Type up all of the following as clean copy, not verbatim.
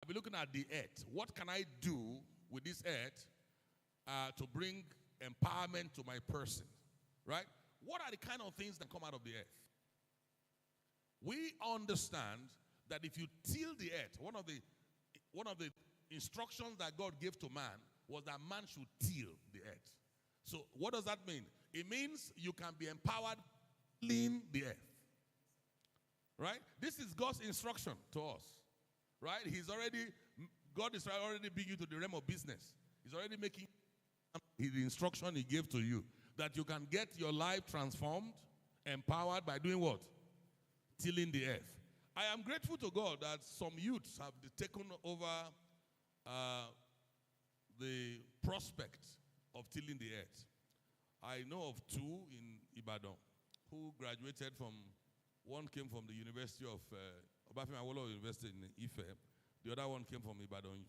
be looking at the earth. What can I do with this earth to bring empowerment to my person? Right? What are the kind of things that come out of the earth? We understand that if you till the earth, one of the instructions that God gave to man was that man should till the earth. So what does that mean? It means you can be empowered tilling the earth. Right? This is God's instruction to us. Right? God is already bringing you to the realm of business. He's already making the instruction he gave to you, that you can get your life transformed, empowered by doing what? Tilling the earth. I am grateful to God that some youths have taken over the prospect of tilling the earth. I know of two in Ibadan who graduated from, one came from the University of, Obafemi Awolowo University in Ife. The other one came from Ibadan.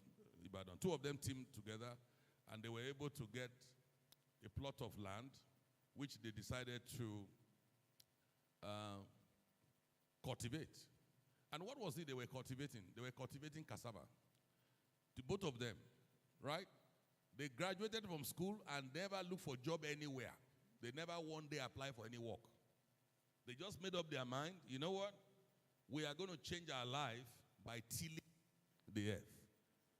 Two of them teamed together, and they were able to get a plot of land, which they decided to cultivate. And what was it they were cultivating? They were cultivating cassava. To both of them, right? They graduated from school and never looked for a job anywhere. They never one day applied for any work. They just made up their mind, you know what? We are going to change our life by tilling the earth.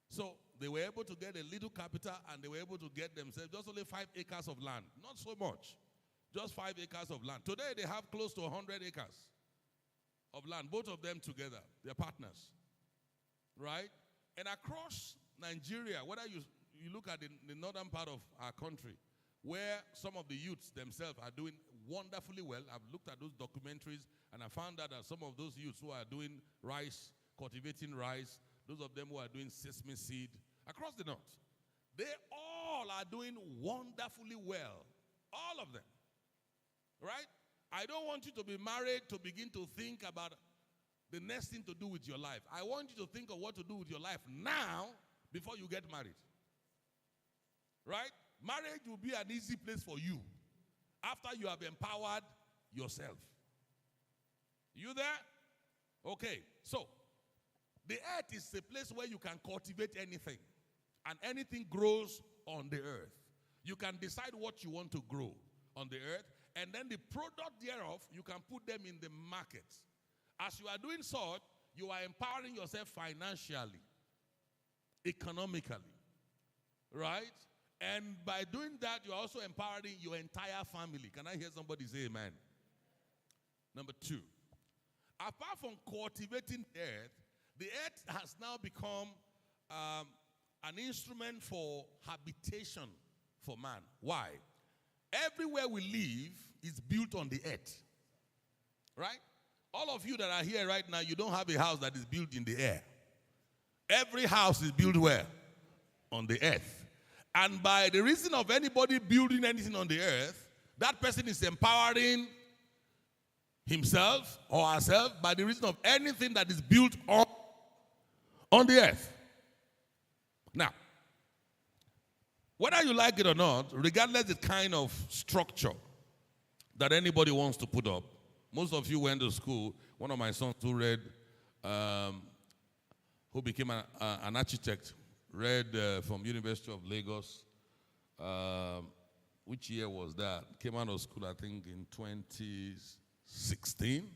So they were able to get a little capital, and they were able to get themselves just only 5 acres of land. Not so much. Just 5 acres of land. Today they have close to 100 acres of land, both of them together. They're partners. Right? And across Nigeria, whether you look at the northern part of our country, where some of the youths themselves are doing wonderfully well. I've looked at those documentaries, and I found out that some of those youths who are doing rice, cultivating rice, those of them who are doing sesame seed, across the north, they all are doing wonderfully well. All of them. Right? I don't want you to be married to begin to think about the next thing to do with your life. I want you to think of what to do with your life now before you get married. Right? Marriage will be an easy place for you after you have empowered yourself. You there? Okay. So, the earth is a place where you can cultivate anything. And anything grows on the earth. You can decide what you want to grow on the earth. And then the product thereof, you can put them in the market. As you are doing so, you are empowering yourself financially, economically. Right? And by doing that, you're also empowering your entire family. Can I hear somebody say amen? Number 2. Apart from cultivating the earth has now become an instrument for habitation for man. Why? Everywhere we live is built on the earth. Right? All of you that are here right now, you don't have a house that is built in the air. Every house is built where? On the earth. And by the reason of anybody building anything on the earth, that person is empowering himself or herself by the reason of anything that is built on the earth. Now, whether you like it or not, regardless the kind of structure that anybody wants to put up, most of you went to school. One of my sons who read, who became an architect, read from University of Lagos. Which year was that? Came out of school, I think, in 2016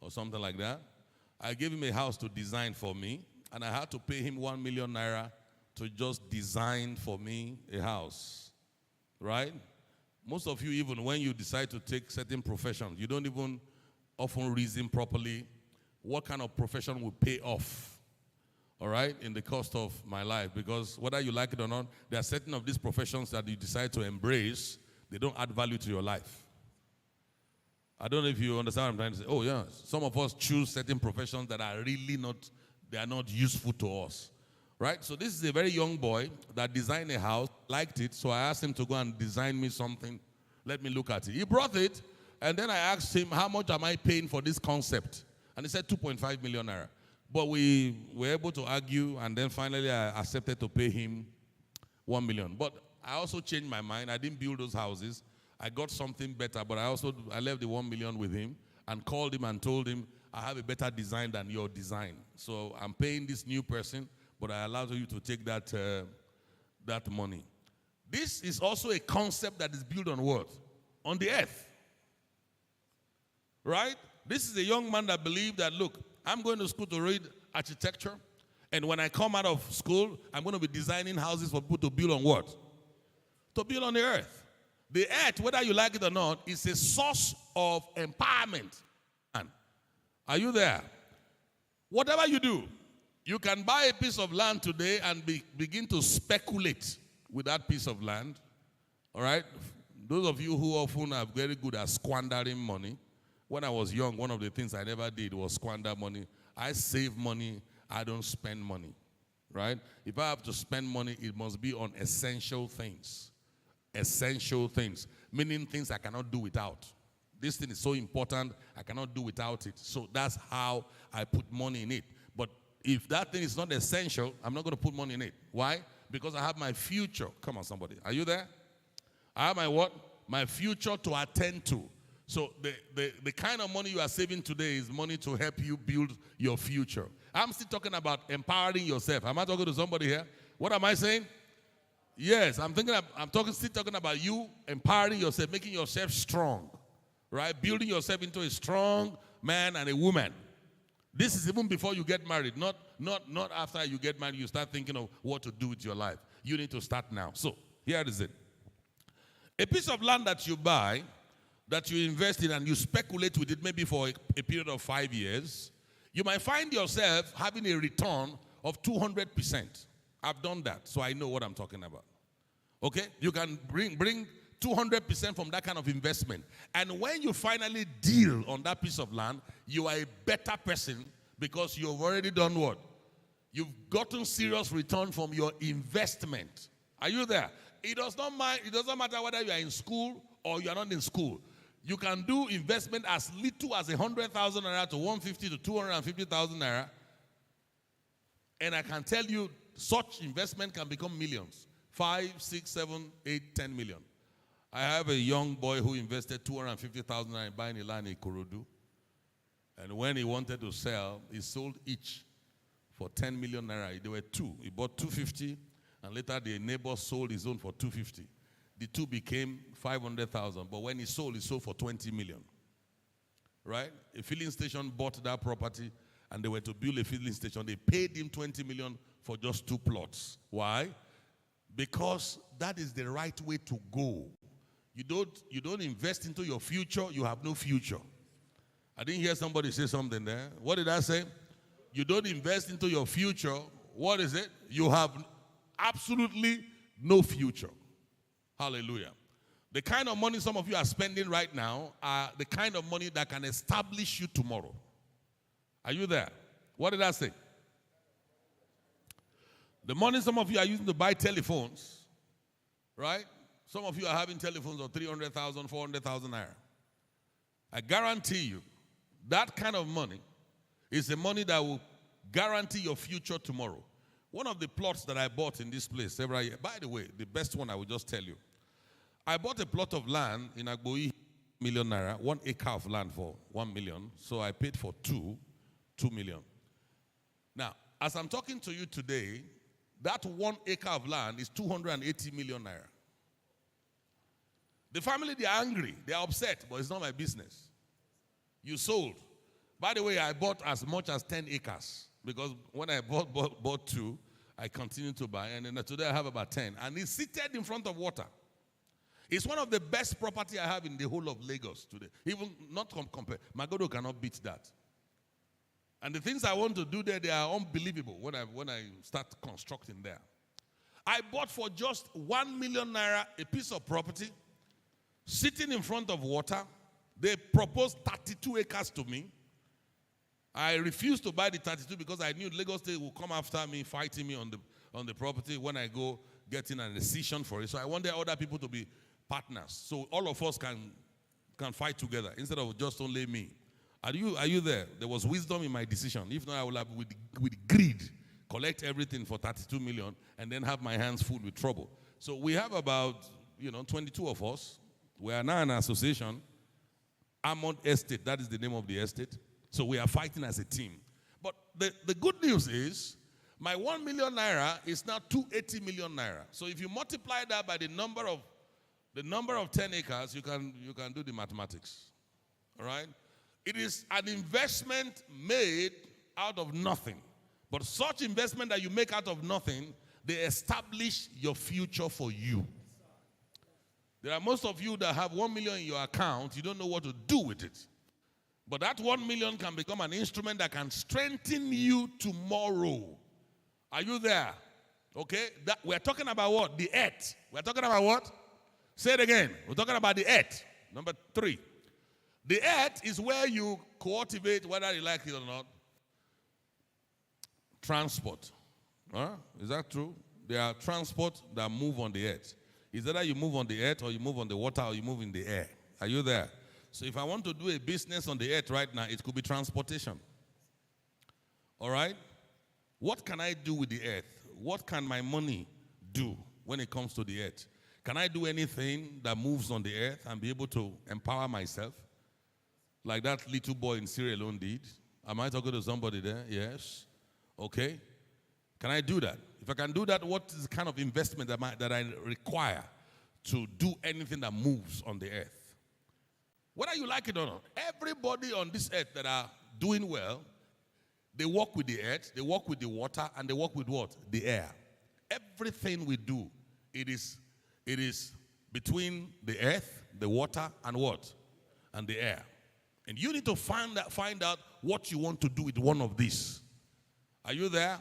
or something like that. I gave him a house to design for me, and I had to pay him 1 million naira to just design for me a house. Right? Most of you, even when you decide to take certain professions, you don't even often reason properly what kind of profession will pay off, all right, in the cost of my life. Because whether you like it or not, there are certain of these professions that you decide to embrace, they don't add value to your life. I don't know if you understand what I'm trying to say. Oh, yeah, some of us choose certain professions that are really not, they are not useful to us, right? So this is a very young boy that designed a house, liked it, so I asked him to go and design me something. Let me look at it. He brought it, and then I asked him, how much am I paying for this concept? And he said 2.5 million naira. But we were able to argue, and then finally I accepted to pay him 1 million. But I also changed my mind. I didn't build those houses. I got something better, but I left the 1 million with him and called him and told him, I have a better design than your design. So I'm paying this new person, but I allowed you to take that, that money. This is also a concept that is built on what? On the earth. Right? This is a young man that believed that, look, I'm going to school to read architecture, and when I come out of school, I'm going to be designing houses for people to build on what? To build on the earth. The earth, whether you like it or not, is a source of empowerment. And are you there? Whatever you do, you can buy a piece of land today and begin to speculate with that piece of land. All right? Those of you who often are very good at squandering money, when I was young, one of the things I never did was squander money. I save money. I don't spend money. Right? If I have to spend money, it must be on essential things. Essential things. Meaning things I cannot do without. This thing is so important, I cannot do without it. So that's how I put money in it. But if that thing is not essential, I'm not going to put money in it. Why? Because I have my future. Come on, somebody. Are you there? I have my what? My future to attend to. So the kind of money you are saving today is money to help you build your future. I'm still talking about empowering yourself. Am I talking to somebody here? What am I saying? Yes, still talking about you empowering yourself, making yourself strong. Right? Building yourself into a strong man and a woman. This is even before you get married. Not after you get married, you start thinking of what to do with your life. You need to start now. So, here is it. A piece of land that you buy, that you invest in and you speculate with it maybe for a period of 5 years, you might find yourself having a return of 200%. I've done that, so I know what I'm talking about. Okay? You can bring 200% from that kind of investment. And when you finally deal on that piece of land, you are a better person because you've already done what? You've gotten serious return from your investment. Are you there? It doesn't matter whether you are in school or you are not in school. You can do investment as little as 100,000 naira to 150 to 250,000 naira. And I can tell you, such investment can become millions. 5, 6, 7, 8, 10 million. I have a young boy who invested 250,000 naira in buying a land in Ikorodu. And when he wanted to sell, he sold each for 10 million naira. There were two. He bought 250, and later the neighbor sold his own for 250. The two became 500,000. But when he sold for 20 million. Right? A filling station bought that property, and they were to build a filling station. They paid him 20 million for just 2 plots. Why? Because that is the right way to go. You don't invest into your future, you have no future. I didn't hear somebody say something there. What did I say? You don't invest into your future, what is it? You have absolutely no future. Hallelujah. The kind of money some of you are spending right now are the kind of money that can establish you tomorrow. Are you there? What did I say? The money some of you are using to buy telephones, right? Some of you are having telephones of 300,000, 400,000 naira. I guarantee you, that kind of money is the money that will guarantee your future tomorrow. One of the plots that I bought in this place several years, by the way, the best one I will just tell you. I bought a plot of land in Agboi, million naira, 1 acre of land for 1 million. So I paid for 2 million. Now, as I'm talking to you today, that 1 acre of land is 280 million naira. The family, they are angry. They are upset, but it's not my business. You sold. By the way, I bought as much as 10 acres because when I bought 2, I continued to buy. And then today I have about 10. And it's seated in front of water. It's one of the best property I have in the whole of Lagos today. Even not compared. Magodo cannot beat that. And the things I want to do there, they are unbelievable when I start constructing there. I bought for just 1 million naira a piece of property sitting in front of water. They proposed 32 acres to me. I refused to buy the 32 because I knew Lagos State would come after me, fighting me on the property when I go getting a decision for it. So I wanted other people to be partners. So all of us can fight together instead of just only me. Are you there? There was wisdom in my decision. If not, I would have, with greed, collect everything for 32 million and then have my hands full with trouble. So we have about, 22 of us. We are now an association. Armored Estate, that is the name of the estate. So we are fighting as a team. But the good news is, My 1 million naira is now 280 million naira. So if you multiply that by the number of 10 acres, you can do the mathematics. All right? It is an investment made out of nothing. But such investment that you make out of nothing, they establish your future for you. There are most of you that have 1 million in your account, you don't know what to do with it. But that 1 million can become an instrument that can strengthen you tomorrow. Are you there? Okay? We're talking about what? The earth. We're talking about what? Say it again. We're talking about the earth. Number 3. The earth is where you cultivate, whether you like it or not, transport. Is that true? There are transport that move on the earth. Is either you move on the earth or you move on the water or you move in the air. Are you there? So if I want to do a business on the earth right now, it could be transportation. All right? What can I do with the earth? What can my money do when it comes to the earth? Can I do anything that moves on the earth and be able to empower myself? Like that little boy in Sierra Leone did. Am I talking to somebody there? Yes. Okay. Can I do that? If I can do that, what is the kind of investment that I require to do anything that moves on the earth? Whether you like it or not, everybody on this earth that are doing well, they work with the earth, they work with the water, and they work with what? The air. Everything we do, it is between the earth, the water, and what? And the air. And you need to find out what you want to do with one of these. Are you there?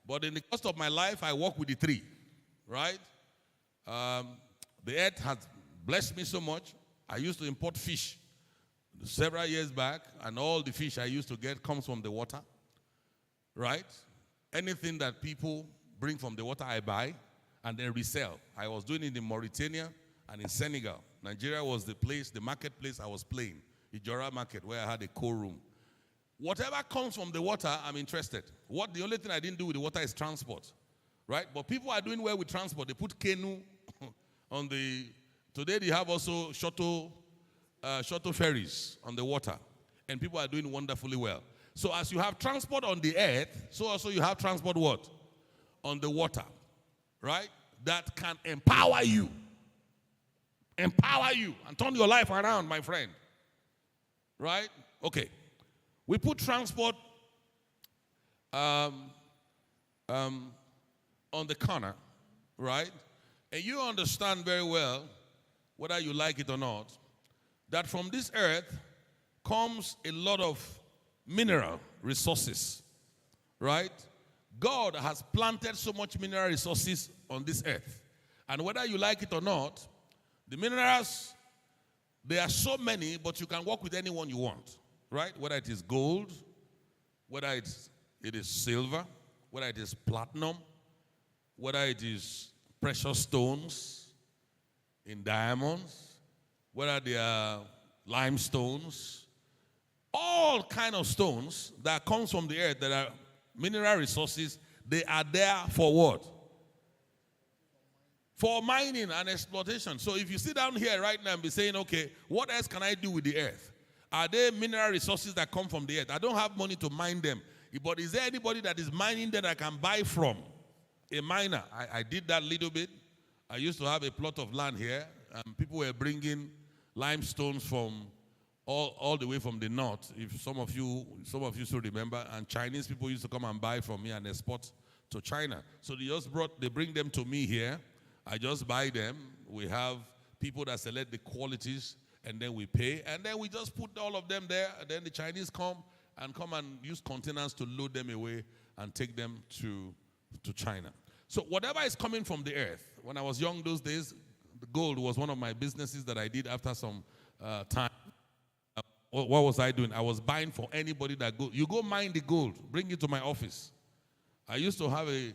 But in the course of my life, I work with the 3, right? The earth has blessed me so much. I used to import fish several years back, and all the fish I used to get comes from the water, right? Anything that people bring from the water, I buy and then resell. I was doing it in Mauritania and in Senegal. Nigeria was the marketplace I was playing, Ijora Market, where I had a co-room. Whatever comes from the water, I'm interested. The only thing I didn't do with the water is transport, right? But people are doing well with transport. They put canoe on the. Today they have also shuttle ferries on the water, and people are doing wonderfully well. So as you have transport on the earth, so also you have transport what? On the water, right? That can empower you and turn your life around, my friend, right? Okay. We put transport on the corner, right? And you understand very well, whether you like it or not, that from this earth comes a lot of mineral resources, right? God has planted so much mineral resources on this earth. And whether you like it or not, the minerals, there are so many, but you can work with anyone you want. Right? Whether it is gold, whether it is silver, whether it is platinum, whether it is precious stones in diamonds, whether they are limestones, all kind of stones that comes from the earth that are mineral resources, they are there for what? For mining and exploitation. So if you sit down here right now and be saying, okay, what else can I do with the earth? Are there mineral resources that come from the earth? I don't have money to mine them. But is there anybody that is mining that I can buy from? A miner. I did that little bit. I used to have a plot of land here, and people were bringing limestones from all the way from the north. If some of you still remember, and Chinese people used to come and buy from me and export to China. So they bring them to me here. I just buy them. We have people that select the qualities, and then we pay, and then we just put all of them there, and then the Chinese come and use containers to load them away and take them to China. So whatever is coming from the earth, when I was young those days, the gold was one of my businesses that I did after some time. What was I doing? I was buying for anybody that you go mine the gold, bring it to my office. I used to have a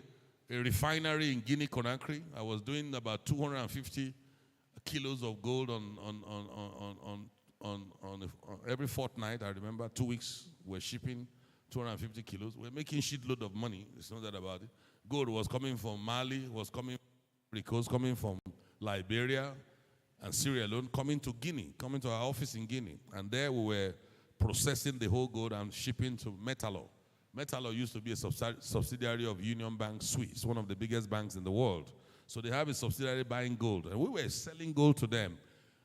refinery in Guinea-Conakry. I was doing about 250 kilos of gold on every fortnight. I remember 2 weeks we're shipping 250 kilos. We're making shitload of money. It's not that about it. Gold was coming from Mali, was coming from Liberia and Sierra Leone, coming to our office in Guinea. And there we were processing the whole gold and shipping to Metalor. Metalor used to be a subsidiary of Union Bank Swiss, one of the biggest banks in the world. So they have a subsidiary buying gold. And we were selling gold to them.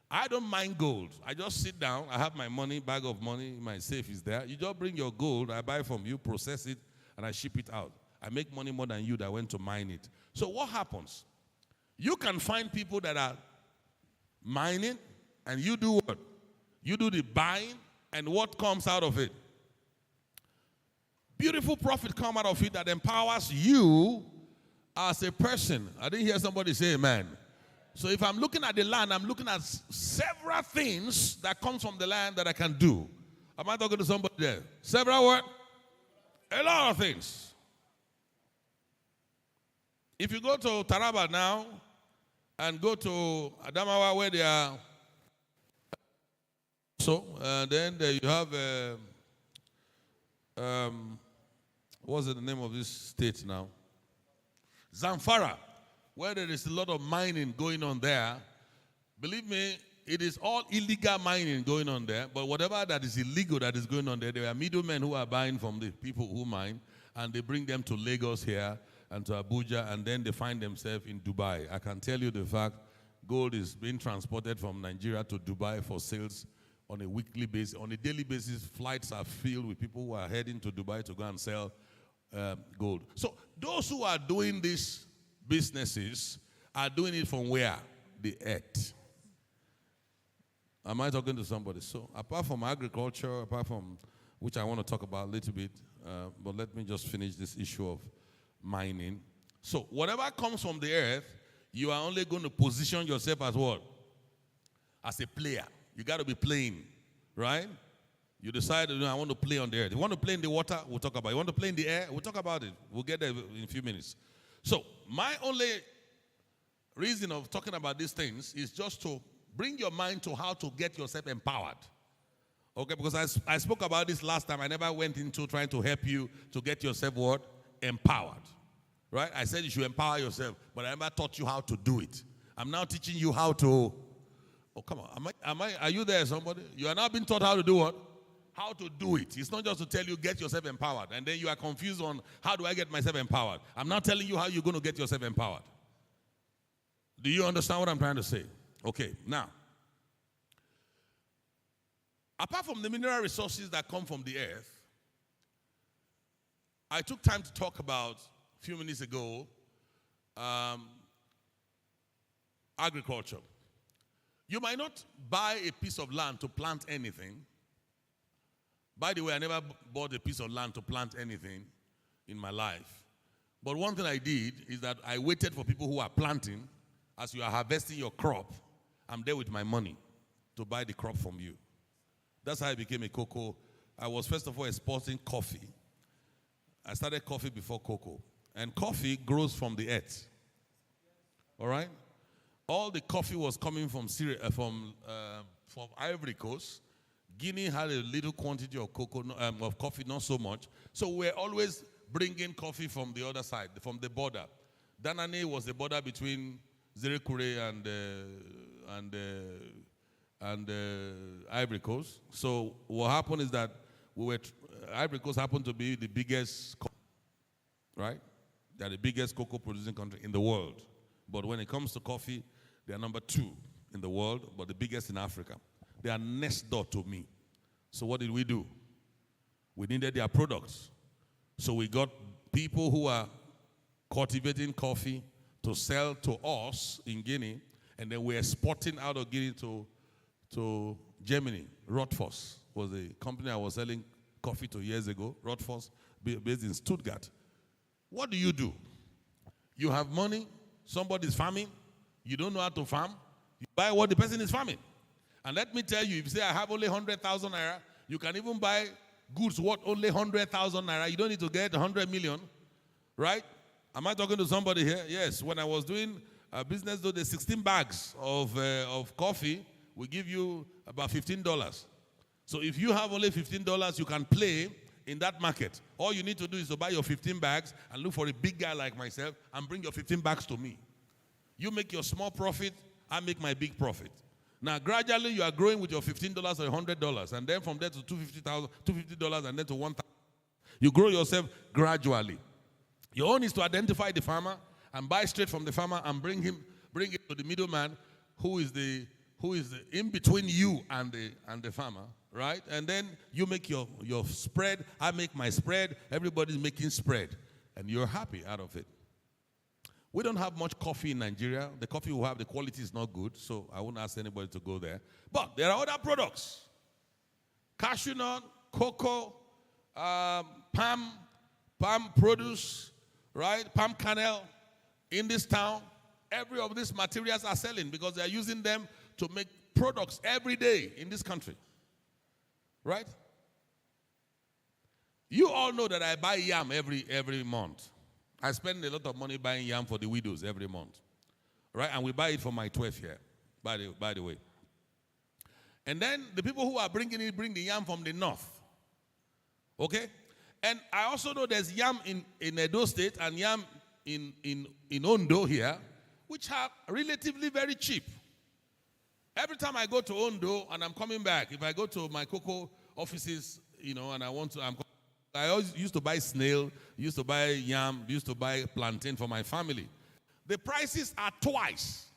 I don't mind gold. I just sit down. I have my money, bag of money. My safe is there. You just bring your gold. I buy from you, process it, and I ship it out. I make money more than you that went to mine it. So what happens? You can find people that are mining, and you do what? You do the buying, and what comes out of it? Beautiful profit come out of it that empowers you as a person. I didn't hear somebody say amen. So if I'm looking at the land, I'm looking at several things that comes from the land that I can do. Am I talking to somebody there? Several what? A lot of things. If you go to Taraba now and go to Adamawa where they are, then there you have, what's the name of this state now? Zamfara, where there is a lot of mining going on there. Believe me, it is all illegal mining going on there, but whatever that is illegal that is going on there, there are middlemen who are buying from the people who mine, and they bring them to Lagos here and to Abuja, and then they find themselves in Dubai. I can tell you the fact, gold is being transported from Nigeria to Dubai for sales on a weekly basis. On a daily basis, flights are filled with people who are heading to Dubai to go and sell gold. So those who are doing these businesses are doing it from where? The earth. Am I talking to somebody? So apart from agriculture, apart from which I want to talk about a little bit, but let me just finish this issue of mining. So whatever comes from the earth, you are only going to position yourself as what? As a player. You got to be playing, right? You decide, I want to play on the earth. You want to play in the water, we'll talk about it. You want to play in the air, we'll talk about it. We'll get there in a few minutes. So my only reason of talking about these things is just to bring your mind to how to get yourself empowered. Okay, because I spoke about this last time. I never went into trying to help you to get yourself what? Empowered. Right? I said you should empower yourself, but I never taught you how to do it. I'm now teaching you how to. Oh, come on. Are you there, somebody? You are now being taught how to do what? How to do it. It's not just to tell you get yourself empowered, and then you are confused on how do I get myself empowered. I'm not telling you how you're going to get yourself empowered. Do you understand what I'm trying to say? Okay, now, apart from the mineral resources that come from the earth, I took time to talk about, a few minutes ago, agriculture. You might not buy a piece of land to plant anything. By the way, I never bought a piece of land to plant anything in my life. But one thing I did is that I waited for people who are planting. As you are harvesting your crop, I'm there with my money to buy the crop from you. That's how I became a cocoa. I was first of all exporting coffee. I started coffee before cocoa. And coffee grows from the earth. All right? All the coffee was coming from Ivory Coast. Guinea had a little quantity of of coffee, not so much. So we're always bringing coffee from the other side, from the border. Danane was the border between Zerekure and Ivory Coast. So what happened is that Ivory Coast happened to be the biggest, right? They're the biggest cocoa producing country in the world. But when it comes to coffee, they are number 2 in the world, but the biggest in Africa. They are next door to me. So what did we do? We needed their products. So we got people who are cultivating coffee to sell to us in Guinea, and then we're exporting out of Guinea to Germany. Rotfuss was the company I was selling coffee to years ago. Rotfuss, based in Stuttgart. What do? You have money, somebody's farming, you don't know how to farm, you buy what the person is farming. And let me tell you, if you say I have only 100,000 naira, you can even buy goods worth only 100,000 naira. You don't need to get 100 million, right? Am I talking to somebody here? Yes. When I was doing a business, though, the 16 bags of coffee, we give you about $15. So if you have only $15, you can play in that market. All you need to do is to buy your 15 bags and look for a big guy like myself and bring your 15 bags to me. You make your small profit, I make my big profit. Now, gradually, you are growing with your $15 or $100, and then from there to $250, and then to $1,000. You grow yourself gradually. Your own is to identify the farmer and buy straight from the farmer and bring it to the middleman who is the in between you and the farmer, right? And then you make your spread, I make my spread, everybody's making spread, and you're happy out of it. We don't have much coffee in Nigeria. The coffee we have, the quality is not good, so I won't ask anybody to go there. But there are other products. Cashew nut, cocoa, palm produce, right? Palm kernel. In this town, every of these materials are selling because they are using them to make products every day in this country. Right? You all know that I buy yam every month. I spend a lot of money buying yam for the widows every month. Right? And we buy it for my 12 here, by the way. And then the people who are bringing it bring the yam from the north. Okay? And I also know there's yam in Edo State and yam in Ondo here, which are relatively very cheap. Every time I go to Ondo and I'm coming back, if I go to my cocoa offices, and I always used to buy snail, used to buy yam, used to buy plantain for my family. The prices are twice.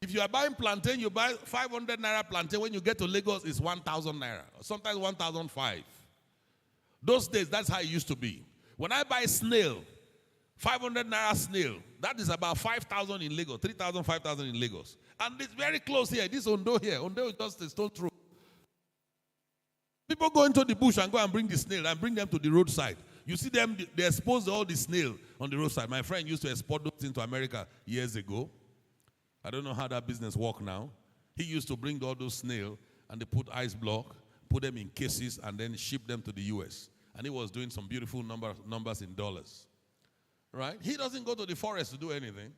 If you are buying plantain, you buy 500 naira plantain. When you get to Lagos, it's 1,000 naira, sometimes 1,005. Those days, that's how it used to be. When I buy snail, 500 naira snail, that is about 5,000 in Lagos, 3,000, 5,000 in Lagos. And it's very close here. This Ondo here. Ondo is just a stone throw. People go into the bush and go and bring the snail and bring them to the roadside. You see them, they expose all the snail on the roadside. My friend used to export those into America years ago. I don't know how that business works now. He used to bring all those snail and they put ice block, put them in cases, and then ship them to the U.S. And he was doing some beautiful numbers in dollars. Right? He doesn't go to the forest to do anything.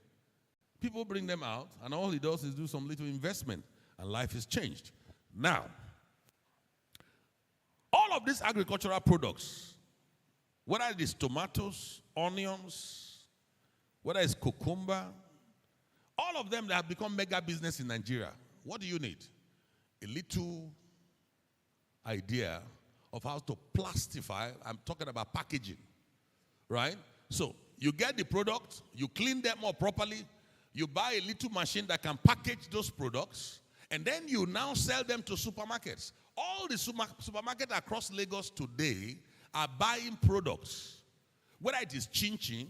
People bring them out, and all he does is do some little investment, and life is changed. Now, all of these agricultural products, whether it is tomatoes, onions, whether it's cucumber, all of them that have become mega business in Nigeria, what do you need? A little idea of how to plastify. I'm talking about packaging, right? So you get the product, you clean them up properly, you buy a little machine that can package those products, and then you now sell them to supermarkets. All the supermarkets across Lagos today are buying products, whether it is chin-chin,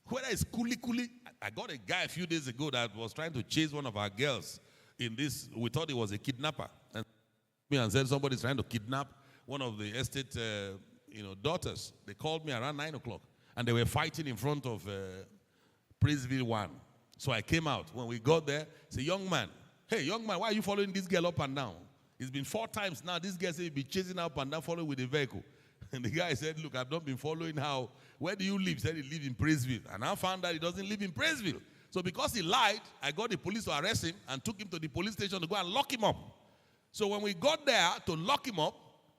whether it's kuli-kuli. I got a guy a few days ago that was trying to chase one of our girls in this. We thought he was a kidnapper. And said somebody's trying to kidnap one of the estate daughters. They called me around 9 o'clock, and they were fighting in front of Praiseville 1. So I came out. When we got there, say, young man, why are you following this girl up and down? It's been 4 times now. This girl said you'll be chasing her up and down, following with a vehicle. And the guy said, look, I've not been following how. Where do you live? He said he lives in Praiseville. And I found that he doesn't live in Praiseville. So because he lied, I got the police to arrest him and took him to the police station to go and lock him up. So when we got there to lock him up,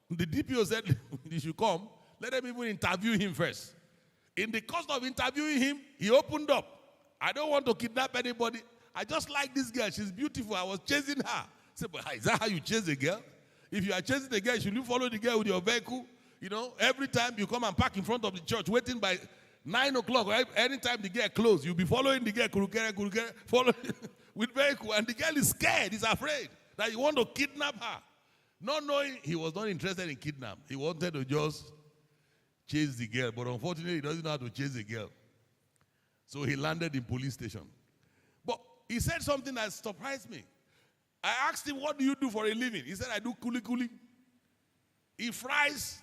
the DPO said, you should come. Let them even interview him first. In the course of interviewing him, he opened up. I don't want to kidnap anybody. I just like this girl. She's beautiful. I was chasing her. I said, but is that how you chase a girl? If you are chasing a girl, should you follow the girl with your vehicle? Every time you come and park in front of the church, waiting by 9 o'clock, right? Anytime the girl closes, you'll be following the girl, following with vehicle. And the girl is scared. He's afraid that you want to kidnap her. Not knowing he was not interested in kidnap. He wanted to just chase the girl. But unfortunately, he doesn't know how to chase a girl. So he landed in police station. But he said something that surprised me. I asked him, what do you do for a living? He said, I do kuli-kuli. He fries.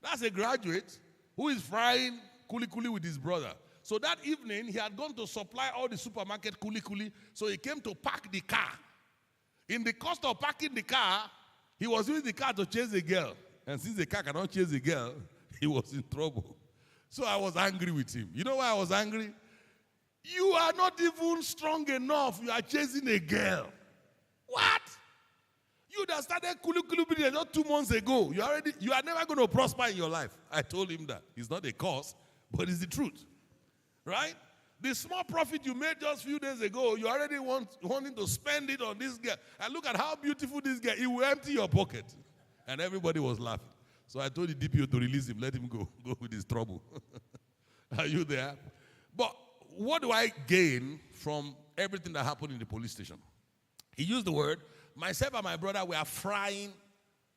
That's a graduate who is frying kuli-kuli with his brother. So that evening, he had gone to supply all the supermarket kuli-kuli. So he came to park the car. In the cost of parking the car, he was using the car to chase a girl. And since the car cannot chase a girl, he was in trouble. So I was angry with him. You know why I was angry? You are not even strong enough. You are chasing a girl. What? You that started kuli-kuli business not 2 months ago. You are never going to prosper in your life. I told him that. It's not a cause, but it's the truth. Right? The small profit you made just a few days ago, you already wanting to spend it on this girl. And look at how beautiful this girl is. It will empty your pocket. And everybody was laughing. So I told the DPO to release him, let him go with his trouble. Are you there? But what do I gain from everything that happened in the police station? He used the word, myself and my brother, we are frying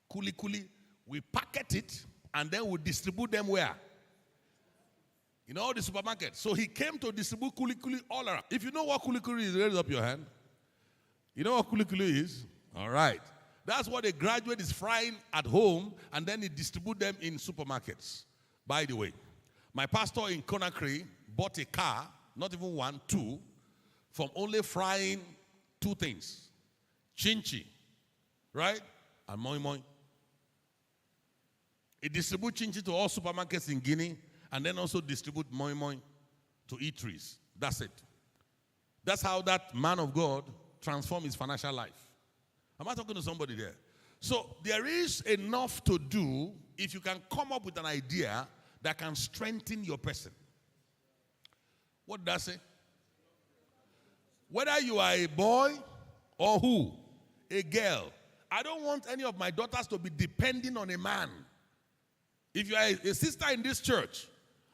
kuli kuli. We packet it, and then we distribute them where? In all the supermarkets. So he came to distribute kuli kuli all around. If you know what kuli kuli is, raise up your hand. You know what kuli kuli is? All right. That's what a graduate is frying at home, and then he distribute them in supermarkets. By the way, my pastor in Conakry bought a car, not even one, two, from only frying two things. Chinchi, right? And moi moi. He distributes chinchi to all supermarkets in Guinea, and then also distribute moi moi to eateries. That's it. That's how that man of God transformed his financial life. Am I talking to somebody there? So there is enough to do if you can come up with an idea that can strengthen your person. What does it say? Whether you are a boy or who? A girl. I don't want any of my daughters to be depending on a man. If you are a sister in this church,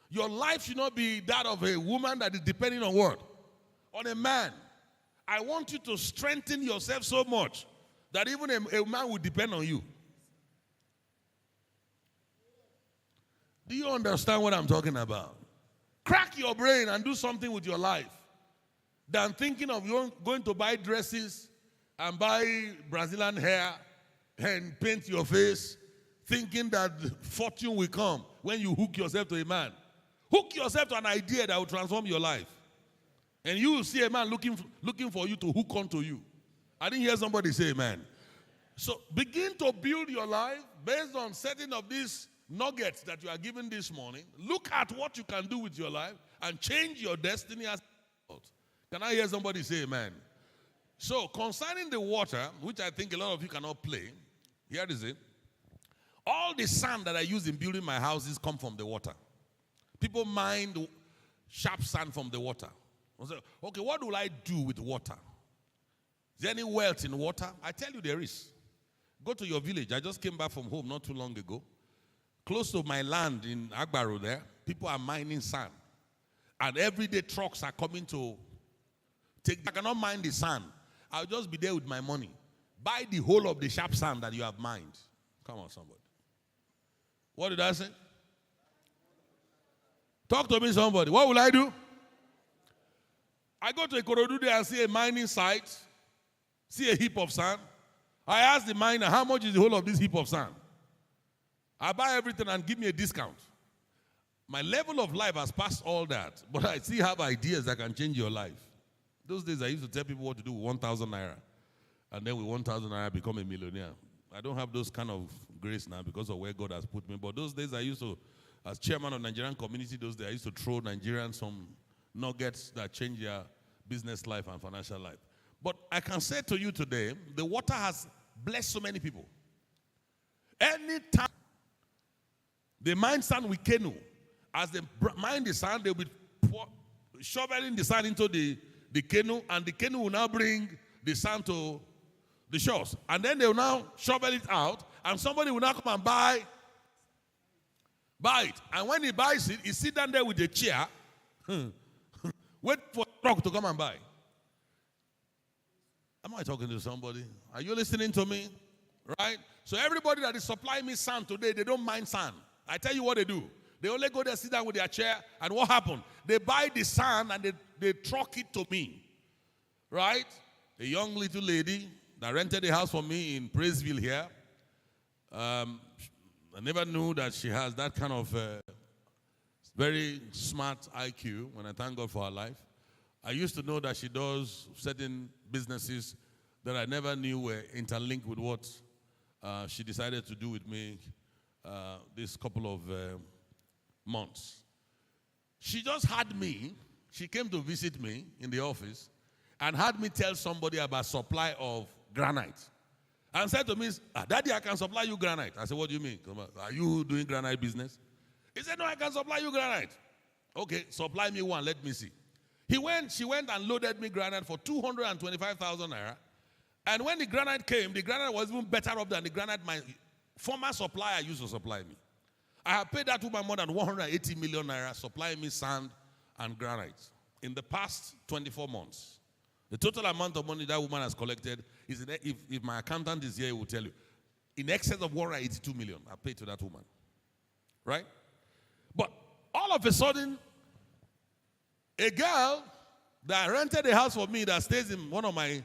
your life should not be that of a woman that is depending on what? On a man. I want you to strengthen yourself so much that even a man will depend on you. Do you understand what I'm talking about? Crack your brain and do something with your life than thinking of going to buy dresses and buy Brazilian hair and paint your face, thinking that fortune will come when you hook yourself to a man. Hook yourself to an idea that will transform your life. And you will see a man looking for you to hook onto you. I didn't hear somebody say amen. So begin to build your life based on certain of these nuggets that you are given this morning. Look at what you can do with your life and change your destiny as a result. Can I hear somebody say amen? So concerning the water, which I think a lot of you cannot play, here is it. All the sand that I use in building my houses come from the water. People mine the sharp sand from the water. I say, okay, what will I do with water? Is there any wealth in water? I tell you there is. Go to your village. I just came back from home not too long ago. Close to my land in Agbaro there, people are mining sand. And every day trucks are coming to take. I cannot mine the sand. I'll just be there with my money. Buy the whole of the sharp sand that you have mined. Come on, somebody. What did I say? Talk to me, somebody. What will I do? I go to Ikorodu there and see a mining site, see a heap of sand. I ask the miner, how much is the whole of this heap of sand? I buy everything and give me a discount. My level of life has passed all that, but I still have ideas that can change your life. Those days I used to tell people what to do with 1,000 naira, and then with 1,000 naira become a millionaire. I don't have those kind of grace now because of where God has put me, but those days I used to, as chairman of Nigerian community, those days I used to throw Nigerians some nuggets that change their business life and financial life. But I can say to you today, the water has blessed so many people. Anytime they mine sand with canoe, as they mine the sand, they'll be shoveling the sand into the canoe, and the canoe will now bring the sand to the shores. And then they will now shovel it out, and somebody will now come and buy it. And when he buys it, he sit down there with a chair, wait for a truck to come and buy. Am I talking to somebody? Are you listening to me? Right? So everybody that is supplying me sand today, they don't mind sand. I tell you what they do. They only go there, sit down with their chair, and what happened? They buy the sand and they truck it to me. Right? A young little lady that rented a house for me in Praiseville here. I never knew that she has that kind of very smart IQ, when I thank God for her life. I used to know that she does certain businesses that I never knew were interlinked with what she decided to do with me this couple of months. She just had me, she came to visit me in the office and had me tell somebody about supply of granite. And said to me, Daddy, I can supply you granite. I said, what do you mean? Are you doing granite business? He said, no, I can supply you granite. Okay, supply me one, let me see. She went and loaded me granite for 225,000 naira. And when the granite came, the granite was even better off than the granite former supplier used to supply me. I have paid that woman more than 180 million naira supplying me sand and granite in the past 24 months. The total amount of money that woman has collected is, if my accountant is here, he will tell you, in excess of 182 million I paid to that woman. Right? But all of a sudden, a girl that rented a house for me that stays in one of my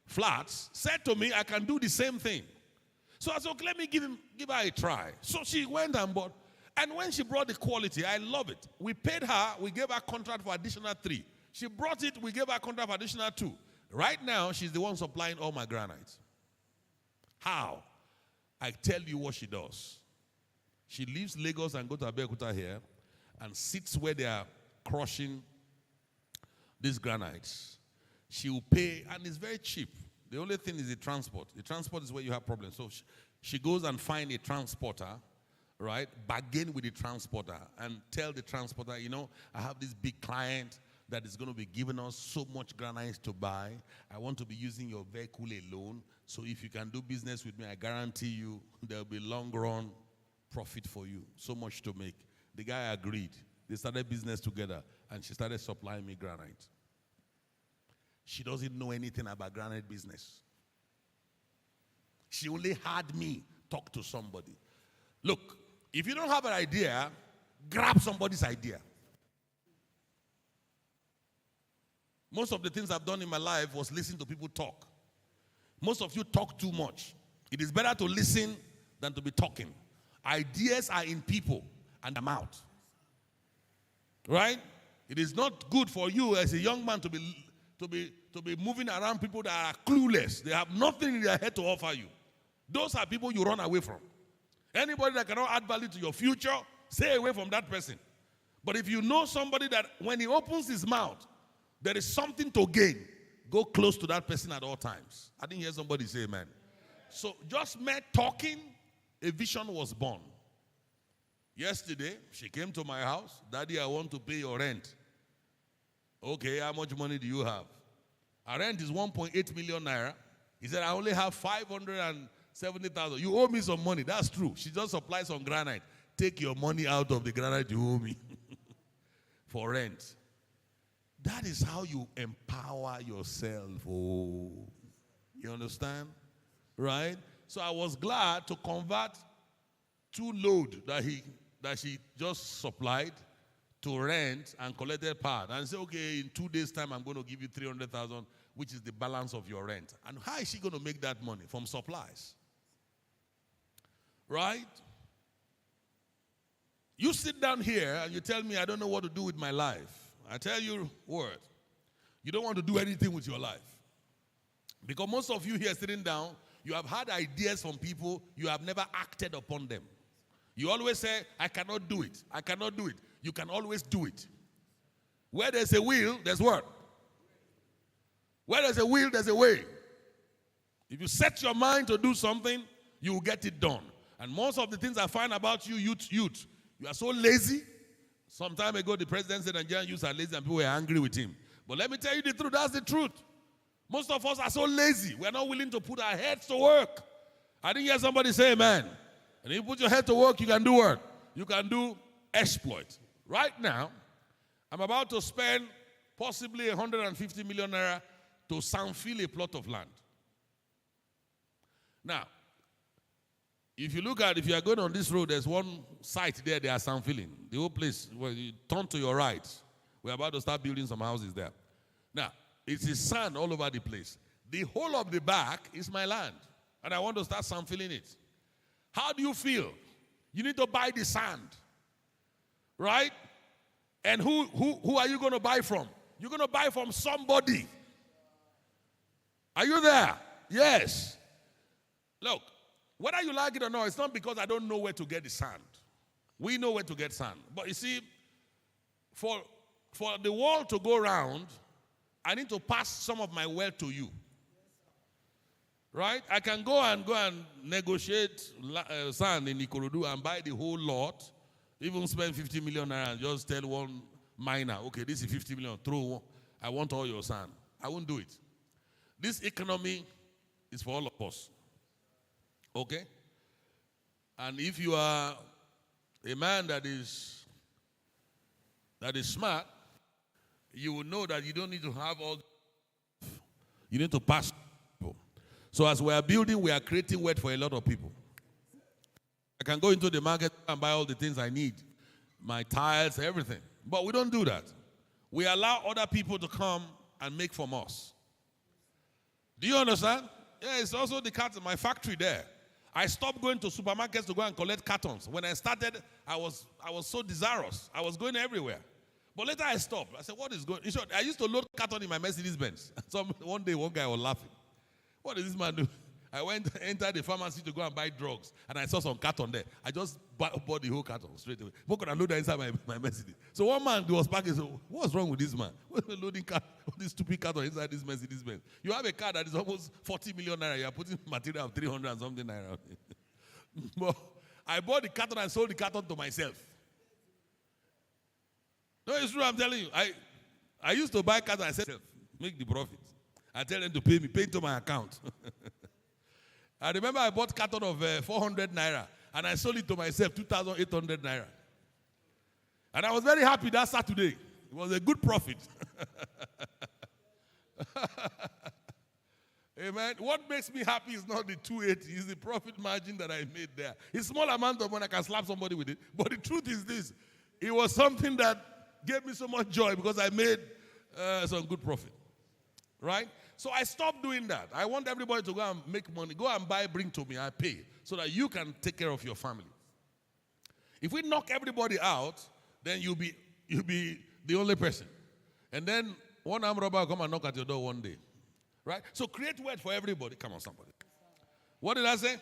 flats said to me, I can do the same thing. So I said, okay, let me give her a try. So she went and bought. And when she brought the quality, I love it. We paid her, we gave her contract for additional 3. She brought it, we gave her contract for additional 2. Right now, she's the one supplying all my granites. How? I tell you what she does. She leaves Lagos and goes to Abeokuta here and sits where they are crushing these granites. She will pay, and it's very cheap. The only thing is the transport. The transport is where you have problems. So she goes and finds a transporter, right? Bargain with the transporter and tell the transporter, you know, I have this big client that is going to be giving us so much granite to buy. I want to be using your vehicle alone. So if you can do business with me, I guarantee you there will be long run profit for you. So much to make. The guy agreed. They started business together and she started supplying me granite. She doesn't know anything about granite business. She only heard me talk to somebody. Look, if you don't have an idea, grab somebody's idea. Most of the things I've done in my life was listen to people talk. Most of you talk too much. It is better to listen than to be talking. Ideas are in people and I'm out. Right? It is not good for you as a young man to be moving around people that are clueless. They have nothing in their head to offer you. Those are people you run away from. Anybody that cannot add value to your future, stay away from that person. But if you know somebody that when he opens his mouth, there is something to gain, go close to that person at all times. I didn't hear somebody say amen. So just met talking, a vision was born. Yesterday, she came to my house. Daddy, I want to pay your rent. Okay, how much money do you have? Our rent is 1.8 million naira. He said, I only have 570,000. You owe me some money. That's true. She just supplies some granite. Take your money out of the granite you owe me for rent. That is how you empower yourself. Oh, you understand? Right? So I was glad to convert 2 loads that she just supplied to rent and collected part. And say, okay, in 2 days' time, I'm going to give you 300,000, which is the balance of your rent. And how is she going to make that money? From supplies. Right? You sit down here and you tell me I don't know what to do with my life. I tell you what, you don't want to do anything with your life. Because most of you here sitting down, you have had ideas from people, you have never acted upon them. You always say, I cannot do it. I cannot do it. You can always do it. Where there's a will, there's what? Where there's a will, there's a way. If you set your mind to do something, you will get it done. And most of the things I find about you, youth, you are so lazy. Some time ago, the president said Nigerian youths are lazy and people were angry with him. But let me tell you the truth, that's the truth. Most of us are so lazy. We're not willing to put our heads to work. I didn't hear somebody say amen. And if you put your head to work, you can do what? You can do exploit. Right now, I'm about to spend possibly 150 million naira to soundfill a plot of land. Now, if you are going on this road, there's one site there they are soundfilling. The whole place, well, you turn to your right. We're about to start building some houses there. Now, it is sand all over the place. The whole of the back is my land. And I want to start soundfilling it. How do you feel? You need to buy the sand. Right? And who are you going to buy from? You're going to buy from somebody. Are you there? Yes. Look, whether you like it or not, it's not because I don't know where to get the sand. We know where to get sand. But you see, for the world to go round, I need to pass some of my wealth to you. Right? I can go and negotiate sand in Ikorodu and buy the whole lot, even spend 50 million naira and just tell one miner, okay, this is 50 million, throw, I want all your sand. I won't do it. This economy is for all of us. Okay? And if you are a man that is smart, you will know that you don't need to have all. You need to pass people. So as we are building, we are creating wealth for a lot of people. I can go into the market and buy all the things I need, my tiles, everything. But we don't do that. We allow other people to come and make from us. Do you understand? Yeah, it's also the carton, my factory there. I stopped going to supermarkets to go and collect cartons. When I started, I was so desirous. I was going everywhere. But later I stopped. I said, what is going on? In short, I used to load carton in my Mercedes Benz. So one day, one guy was laughing. What does this man do? I entered the pharmacy to go and buy drugs, and I saw some carton there. I just bought the whole carton straight away. What could I load that inside my Mercedes? So one man was parking, so what's wrong with this man? What's loading this stupid carton inside this Mercedes Benz? You have a car that is almost 40 million naira. You are putting material of 300 and something naira. But I bought the carton and sold the carton to myself. No, it's true, I'm telling you. I used to buy carton and said, make the profit. I tell them to pay me, pay into my account. I remember I bought carton of 400 naira and I sold it to myself, 2,800 naira. And I was very happy that Saturday. It was a good profit. Amen. What makes me happy is not the 280, it's the profit margin that I made there. It's a small amount of money, I can slap somebody with it. But the truth is this, it was something that gave me so much joy because I made some good profit. Right? So I stopped doing that. I want everybody to go and make money. Go and buy, bring to me, I pay. So that you can take care of your family. If we knock everybody out, then you'll be the only person. And then one armed robber will come and knock at your door one day. Right? So create wealth for everybody. Come on, somebody. What did I say?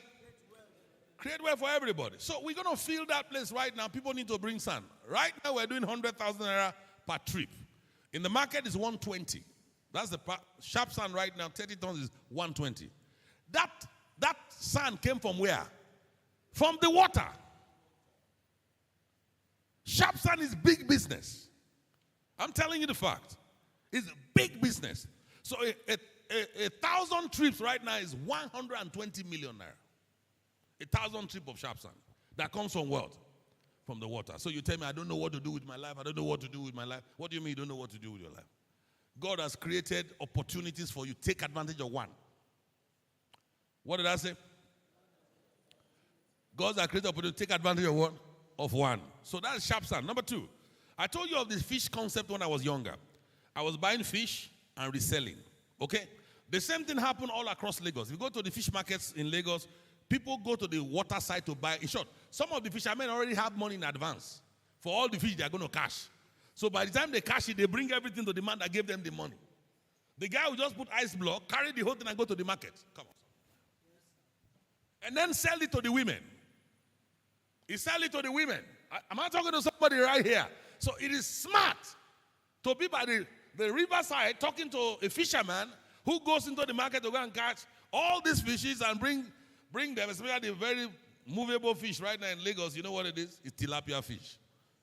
Create wealth for everybody. So we're going to fill that place right now. People need to bring sand. Right now we're doing 100,000 naira per trip. In the market is 120. That's the sharp sand right now. 30 tons is 120. That sand came from where? From the water. Sharp sand is big business. I'm telling you the fact. It's big business. So a 1,000 trips right now is 120 million naira. 1,000 trips of sharp sand. That comes from what? From the water. So you tell me, I don't know what to do with my life. I don't know what to do with my life. What do you mean you don't know what to do with your life? God has created opportunities for you. Take advantage of one. What did I say? God has created opportunities. Take advantage of one. Of one. So that's sharp sand. Number two, I told you of this fish concept when I was younger. I was buying fish and reselling. Okay? The same thing happened all across Lagos. If you go to the fish markets in Lagos, people go to the water side to buy. In short, some of the fishermen already have money in advance for all the fish they are going to catch. So by the time they cash it, they bring everything to the man that gave them the money. The guy will just put ice block, carry the whole thing and go to the market. Come on. And then sell it to the women. He sell it to the women. Am I talking to somebody right here? So it is smart to be by the riverside talking to a fisherman who goes into the market to go and catch all these fishes and bring them, especially the very movable fish right now in Lagos. You know what it is? It's tilapia fish,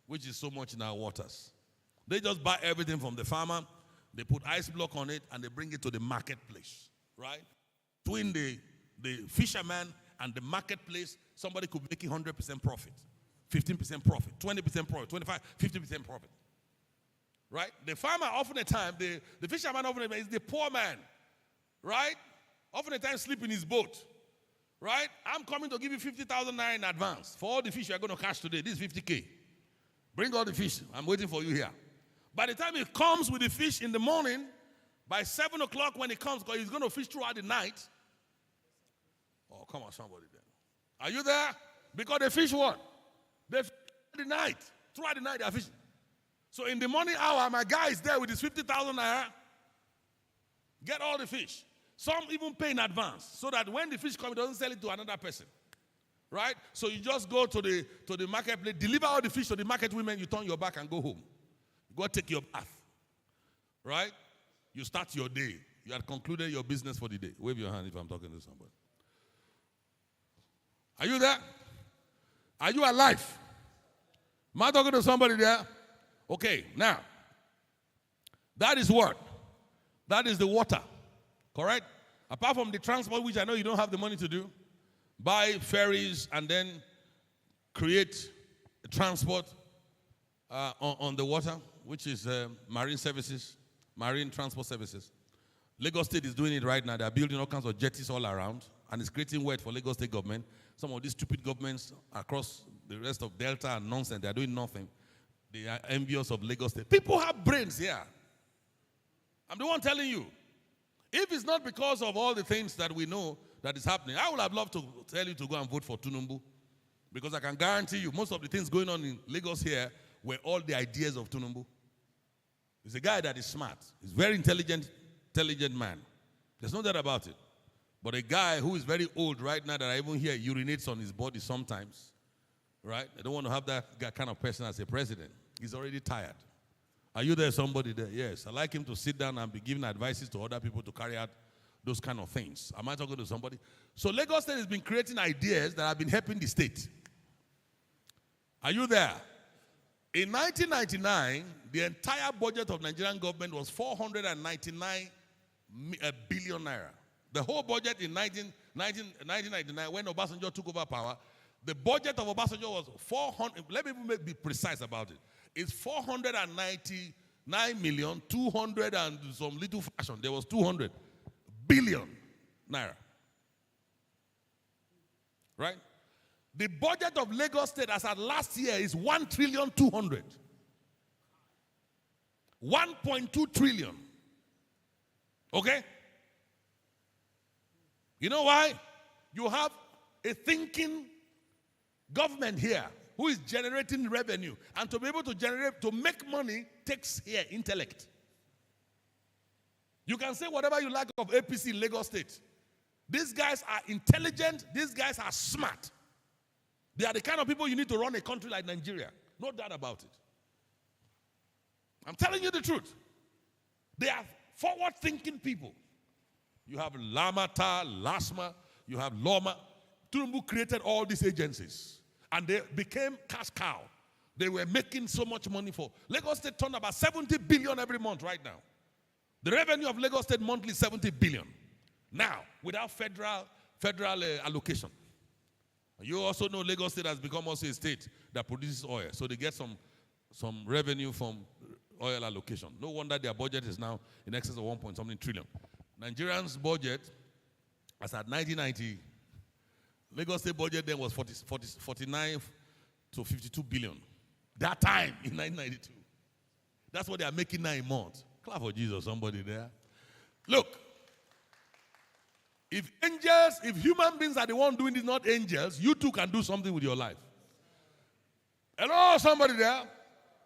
which is so much in our waters. They just buy everything from the farmer, they put ice block on it, and they bring it to the marketplace, right? Between the fisherman and the marketplace, somebody could make 100% profit, 15% profit, 20% profit, 25%, 50% profit, right? The farmer often the time, the fisherman often the time is the poor man, right? Often the time sleep in his boat, right? I'm coming to give you 50,000 naira in advance for all the fish you're going to catch today. This is 50K. Bring all the fish. I'm waiting for you here. By the time he comes with the fish in the morning, by 7 o'clock when he comes, because he's going to fish throughout the night. Oh, come on, somebody there. Are you there? Because they fish what? They fish the night. Throughout the night they are fishing. So in the morning hour, my guy is there with his 50,000 naira. Get all the fish. Some even pay in advance so that when the fish comes, he doesn't sell it to another person. Right? So you just go to the marketplace, deliver all the fish to the market women, you turn your back and go home. Go take your bath. Right? You start your day. You have concluded your business for the day. Wave your hand if I'm talking to somebody. Are you there? Are you alive? Am I talking to somebody there? Okay, now, that is what? That is the water. Correct? Apart from the transport, which I know you don't have the money to do, buy ferries and then create transport on the water, which is marine services, marine transport services. Lagos State is doing it right now. They are building all kinds of jetties all around, and it's creating wealth for Lagos State government. Some of these stupid governments across the rest of Delta and nonsense, they are doing nothing. They are envious of Lagos State. People have brains here. I'm the one telling you. If it's not because of all the things that we know that is happening, I would have loved to tell you to go and vote for Tinubu, because I can guarantee you most of the things going on in Lagos here were all the ideas of Tinubu. He's a guy that is smart. He's a very intelligent man. There's no doubt about it. But a guy who is very old right now that I even hear urinates on his body sometimes, right? I don't want to have that kind of person as a president. He's already tired. Are you there, somebody there? Yes. I like him to sit down and be giving advices to other people to carry out those kind of things. Am I talking to somebody? So Lagos State has been creating ideas that have been helping the state. Are you there? In 1999, the entire budget of Nigerian government was 499 billion naira. The whole budget in 1999, when Obasanjo took over power, the budget of Obasanjo was 400, let me be precise about it. It's 499 million, 200 and some little fraction. There was 200 billion naira. Right? The budget of Lagos State as at last year is 1 trillion 200. 1.2 trillion. Okay? You know why? You have a thinking government here who is generating revenue. And to be able to make money takes here intellect. You can say whatever you like of APC in Lagos State. These guys are intelligent. These guys are smart. They are the kind of people you need to run a country like Nigeria. No doubt about it. I'm telling you the truth. They are forward-thinking people. You have Lamata, Lasma, you have Loma. Tinubu created all these agencies. And they became cash cow. They were making so much money for. Lagos State turned about 70 billion every month right now. The revenue of Lagos State monthly is 70 billion. Now, without federal allocation. You also know Lagos State has become also a state that produces oil. So they get some revenue from oil allocation. No wonder their budget is now in excess of 1.something trillion. Nigerians' budget, as at 1990, Lagos State budget then was 49 to 52 billion. That time, in 1992. That's what they are making now in months. Clap for Jesus, somebody there. Look, if human beings are the one doing this, not angels, you too can do something with your life. Hello, somebody there?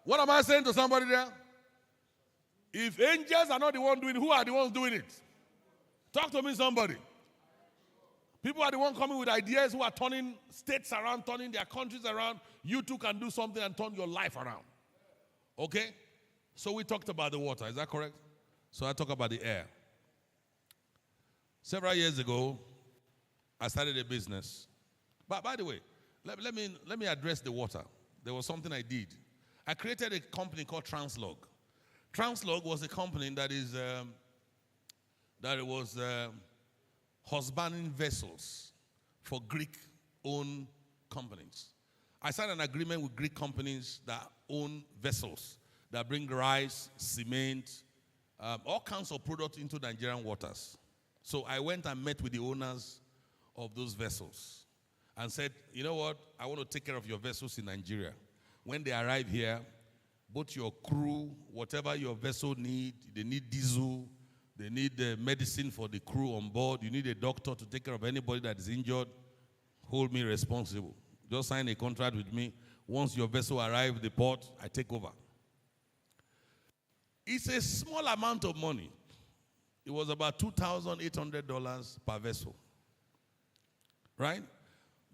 What am I saying to somebody there? If angels are not the one doing it, who are the ones doing it? Talk to me, somebody. People are the ones coming with ideas who are turning states around, turning their countries around. You too can do something and turn your life around. Okay? So we talked about the water. Is that correct? So I talk about the air. Several years ago, I started a business. But by the way, let me address the water. There was something I did. I created a company called Translog. Translog was a company that was husbanding vessels for Greek-owned companies. I signed an agreement with Greek companies that own vessels that bring rice, cement, all kinds of products into Nigerian waters. So I went and met with the owners of those vessels and said, you know what, I want to take care of your vessels in Nigeria. When they arrive here, both your crew, whatever your vessel need, they need diesel, they need medicine for the crew on board, you need a doctor to take care of anybody that is injured, hold me responsible. Just sign a contract with me. Once your vessel arrives at the port, I take over. It's a small amount of money. It was about $2,800 per vessel. Right?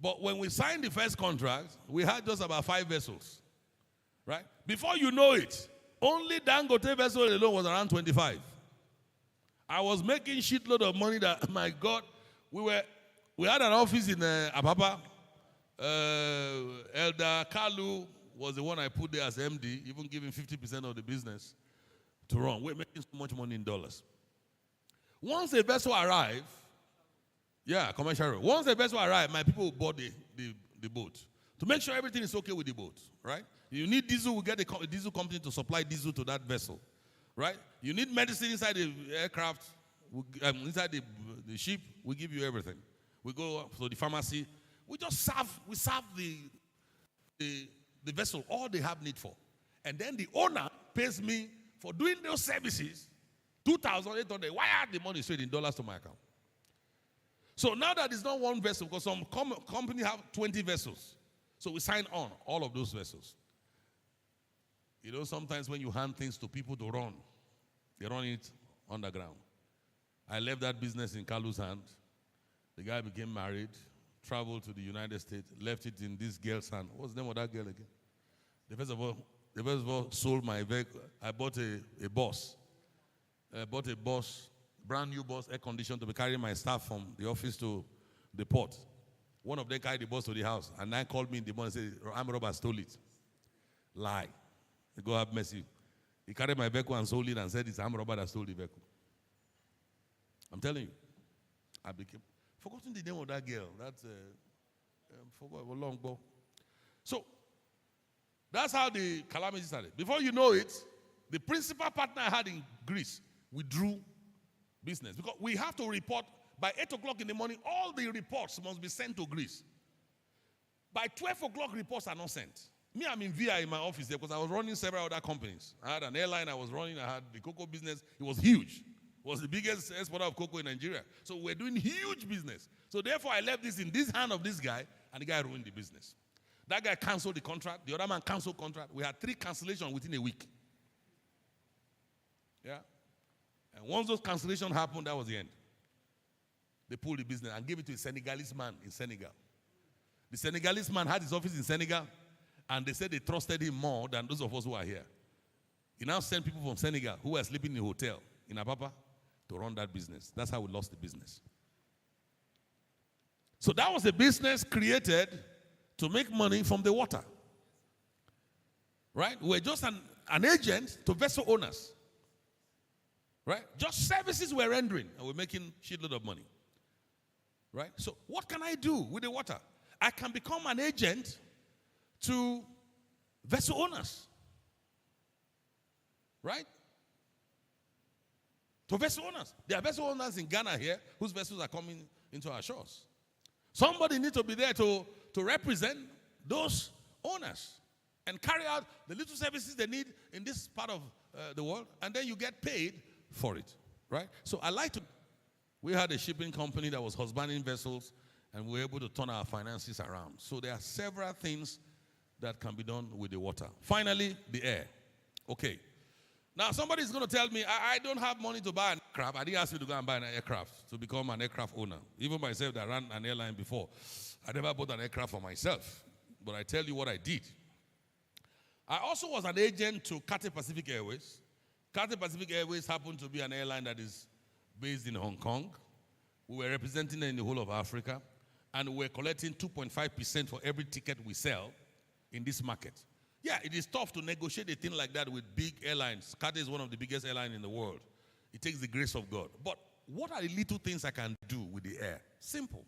But when we signed the first contract, we had just about 5 vessels. Right? Before you know it, only Dangote vessel alone was around 25. I was making shitload of money that, my God, we had an office in Apapa. Elder Kalu was the one I put there as MD, even giving 50% of the business to run. We're making so much money in dollars. Once a vessel arrived, commercial road. Once a vessel arrived, my people bought the boat. To make sure everything is okay with the boat, right? You need diesel, we get a diesel company to supply diesel to that vessel, right? You need medicine inside the aircraft, inside the ship, we give you everything. We go to the pharmacy, we serve the vessel all they have need for. And then the owner pays me for doing those services, $2,800. Wire the money straight in dollars to my account. So now that it's not one vessel, because some company have 20 vessels. So we sign on all of those vessels. You know, sometimes when you hand things to people to run, they run it underground. I left that business in Kalu's hand. The guy became married, traveled to the United States, left it in this girl's hand. What's the name of that girl again? The first of all sold my vehicle. I bought a bus. I bought a bus, brand new bus, air conditioned, to be carrying my staff from the office to the port. One of them carried the bus to the house, and then called me in the morning and said, "I'm robber, stole it." Lie. God have mercy. He carried my vehicle and sold it and said, "It's I'm robber that stole the vehicle." I'm telling you. I became forgotten the name of that girl. That's forgot long ago. So that's how the calamity started. Before you know it, the principal partner I had in Greece withdrew business because we have to report by 8 o'clock in the morning. All the reports must be sent to Greece. By 12 o'clock, reports are not sent. Me, I'm in VI in my office there because I was running several other companies. I had an airline I was running. I had the cocoa business. It was huge. It was the biggest exporter of cocoa in Nigeria. So we're doing huge business. So therefore, I left this in this hand of this guy, and the guy ruined the business. That guy canceled the contract. The other man canceled contract. We had 3 cancellations within a week. Yeah? And once those cancellations happened, that was the end. They pulled the business and gave it to a Senegalese man in Senegal. The Senegalese man had his office in Senegal, and they said they trusted him more than those of us who are here. He now sent people from Senegal who were sleeping in a hotel in Apapa to run that business. That's how we lost the business. So that was a business created to make money from the water. Right? We're just an agent to vessel owners. Right? Just services we're rendering, and we're making shitload of money. Right? So what can I do with the water? I can become an agent to vessel owners. Right? To vessel owners. There are vessel owners in Ghana here whose vessels are coming into our shores. Somebody needs to be there to represent those owners and carry out the little services they need in this part of the world, and then you get paid for it, right? So I like to, we had a shipping company that was husbanding vessels, and we were able to turn our finances around. So there are several things that can be done with the water. Finally, the air. Okay. Now, somebody's going to tell me, I don't have money to buy an aircraft. I didn't ask you to go and buy an aircraft to become an aircraft owner. Even myself that ran an airline before, I never bought an aircraft for myself. But I tell you what I did. I also was an agent to Cathay Pacific Airways. Cathay Pacific Airways happened to be an airline that is based in Hong Kong. We were representing them in the whole of Africa. And we were collecting 2.5% for every ticket we sell in this market. Yeah, it is tough to negotiate a thing like that with big airlines. Cathay is one of the biggest airlines in the world. It takes the grace of God. But what are the little things I can do with the air? Simple.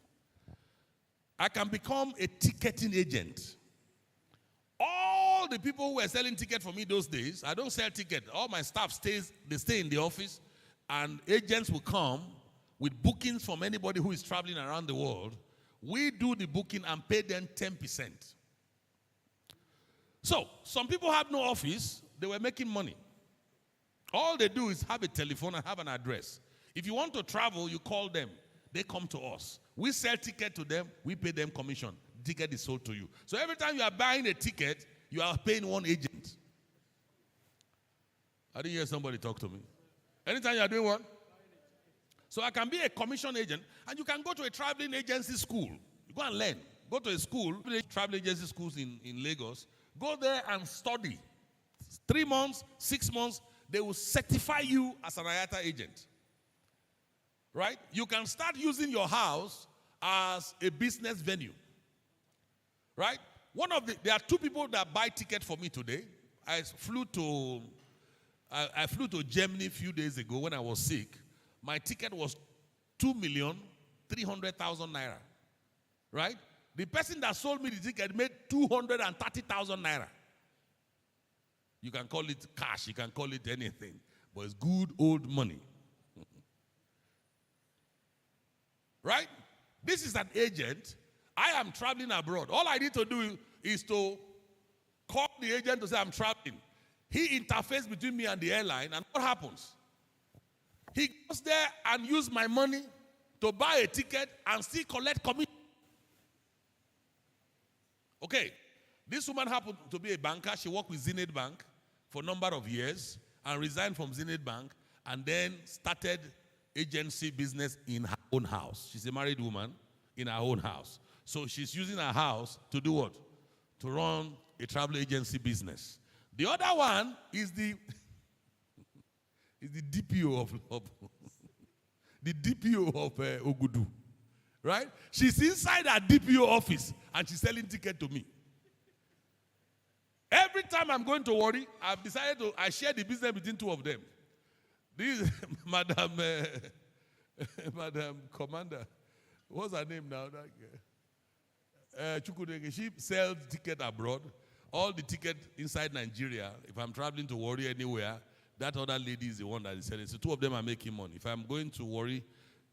I can become a ticketing agent. All the people who were selling tickets for me those days, I don't sell tickets. All my staff stay in the office, and agents will come with bookings from anybody who is traveling around the world. We do the booking and pay them 10%. So, some people have no office, they were making money. All they do is have a telephone and have an address. If you want to travel, you call them. They come to us. We sell ticket to them, we pay them commission. The ticket is sold to you. So every time you are buying a ticket, you are paying one agent. I didn't hear somebody talk to me. Anytime you are doing what? So I can be a commission agent, and you can go to a traveling agency school. You go and learn. Go to a school, travel agency schools in Lagos. Go there and study. 3 months, 6 months, they will certify you as an IATA agent. Right? You can start using your house as a business venue. Right? There are 2 people that buy tickets for me today. I flew to Germany a few days ago when I was sick. My ticket was 2,300,000 naira. Right? The person that sold me the ticket made 230,000 naira. You can call it cash, you can call it anything, but it's good old money. Right? This is an agent. I am traveling abroad. All I need to do is to call the agent to say I'm traveling. He interfaces between me and the airline, and what happens? He goes there and uses my money to buy a ticket and still collect commission. Okay, this woman happened to be a banker. She worked with Zenith Bank for a number of years and resigned from Zenith Bank and then started agency business in her own house. She's a married woman in her own house. So she's using her house to do what? To run a travel agency business. The other one is the DPO of the DPO of Ogudu, right? She's inside her DPO office and she's selling tickets to me. Every time I'm going to Warri, I've decided I share the business between two of them. This Madam Commander, what's her name now? Chukudege. She sells tickets abroad. All the tickets inside Nigeria, if I'm traveling to Warri anywhere, that other lady is the one that is selling. So two of them are making money. If I'm going to Warri,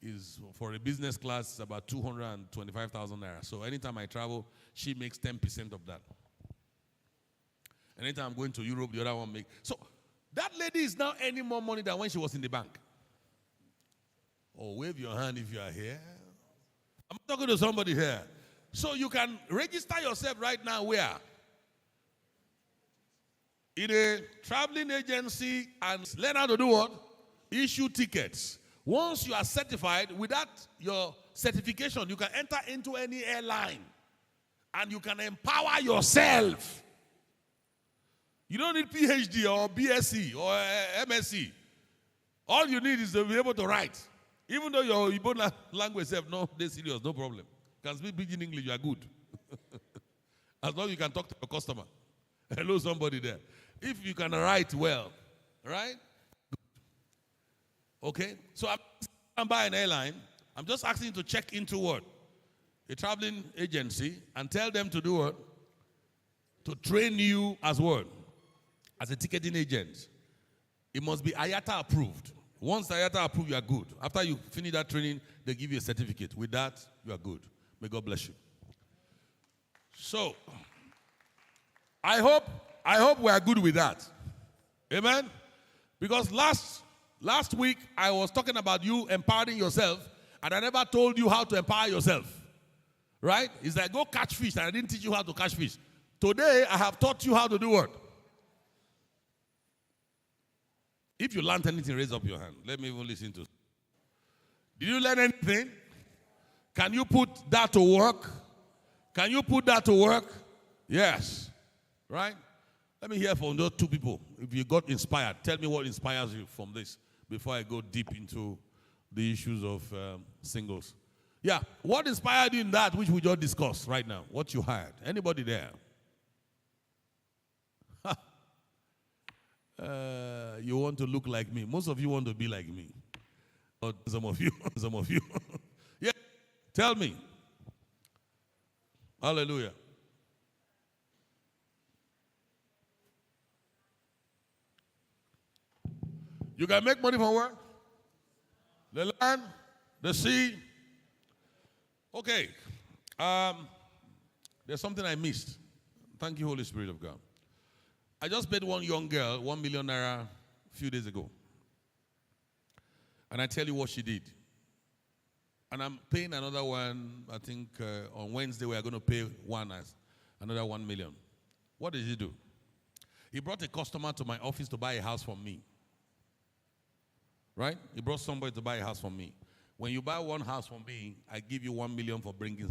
is for a business class, it's about 225,000 naira. So anytime I travel, she makes 10% of that. Anytime I'm going to Europe, the other one makes. So that lady is now earning more money than when she was in the bank. Oh, wave your hand if you are here. I'm talking to somebody here. So you can register yourself right now where? In a traveling agency and learn how to do what? Issue tickets. Once you are certified, without your certification, you can enter into any airline and you can empower yourself. You don't need PhD or BSc or MSc. All you need is to be able to write. Even though your Igbo language self, no, they're serious, no problem. You can speak pidgin English, you are good. As long as you can talk to your customer. Hello, somebody there. If you can write well, right? Okay? So I'm buying an airline. I'm just asking you to check into what? A traveling agency and tell them to do what? To train you as what? As a ticketing agent. It must be IATA approved. Once IATA approved, you are good. After you finish that training, they give you a certificate. With that, you are good. May God bless you. So, I hope we are good with that. Amen? Because last week, I was talking about you empowering yourself, and I never told you how to empower yourself. Right? It's like, go catch fish, and I didn't teach you how to catch fish. Today, I have taught you how to do what? If you learned anything, raise up your hand. Let me even listen to it. Did you learn anything? Can you put that to work? Can you put that to work? Yes. Right? Let me hear from those two people. If you got inspired, tell me what inspires you from this before I go deep into the issues of singles. Yeah. What inspired you in that which we just discussed right now? What you heard? Anybody there? You want to look like me. Most of you want to be like me. Or some of you. Yeah. Tell me. Hallelujah. You can make money from where? The land, the sea. Okay. There's something I missed. Thank you, Holy Spirit of God. I just paid one young girl 1 million naira a few days ago. And I tell you what she did. And I'm paying another one, I think on Wednesday we are going to pay another 1 million. What did he do? He brought a customer to my office to buy a house from me. Right? He brought somebody to buy a house from me. When you buy one house from me, I give you 1 million for bringing.